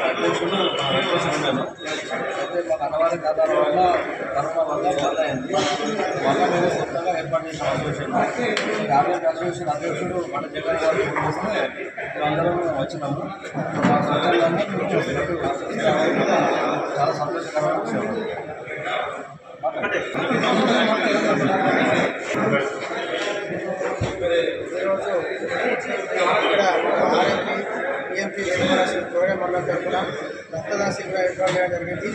అధ్యక్షుడు ఉన్నాను. అయితే మాకు అన్నవారి ఖాతాల వల్ల కరోనా వల్ల వల్ల అయింది. వల్ల మేము కొత్తగా ఏర్పాటు చేసిన అసోసియేషన్ అసోసియేషన్ అధ్యక్షుడు మన జగన్ గారు ఫోన్ చేస్తే మేమందరం వచ్చినాము. మా సొంతంగానే చాలా సంతోషకరమైన విషయం. ఈరోజు ఇక్కడ ఆర్ఎంపీ ఈఎంపీ కోడే మండలం తరఫున రక్తదాన శిబిరం ఏర్పాటు చేయడం జరిగింది.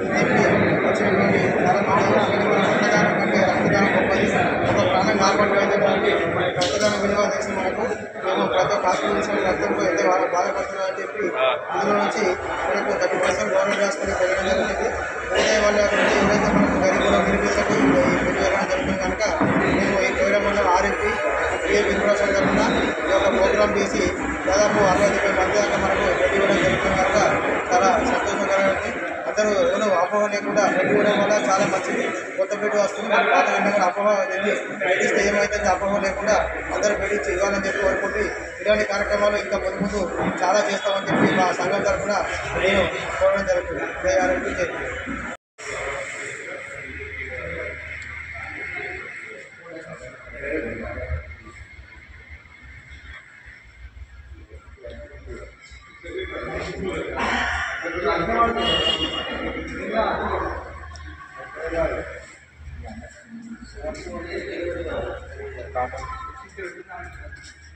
ఈఎంపీ వచ్చినటువంటి చాలా మంది రక్తదానం కంటే రక్తదానం గొప్పది. ఒక ప్రాణం కాపాడేటువంటి రక్తదానం విలువ తెలిసి మనకు మేము ప్రతి ఒక్క హాస్పిటల్ రక్తంతో ఎంత బాధపడుతున్నామని చెప్పి ఇందులో నుంచి మనకు 30% గవర్నమెంట్ హాస్పిటల్ పెరగడం జరిగింది. ఉదయం వల్ల ఎవరైతే మనకు గరీబులో వినిపించకు వెళ్ళడం జరుగుతుంది కనుక మేము ఈ కోడే మండలం ఆర్ఎంపీ ఈఎంపీ తరఫున ఈ యొక్క ప్రోగ్రాం చేసి దాదాపు 60-70 మంది దాకా మనకు రెడీ ఇవ్వడం జరుగుతుంది కనుక చాలా సంతోషకరమైనది. అందరూ ఎవరో అపోహ లేకుండా రెడీ ఇవ్వడం వల్ల చాలా మంచిది. కొత్త పెట్టి వస్తుంది మన పాత విధంగా అపోహ వెళ్ళి పెట్టిస్తే ఏమవుతుంది అపోహ లేకుండా అందరూ పెట్టించి ఇవ్వాలని చెప్పి కోరుకుంటూ ఇలాంటి కార్యక్రమాలు ఇంకా ముందు చాలా చేస్తామని చెప్పి మా సంఘం తరఫున నేను కోరడం జరుగుతుంది. Thank you.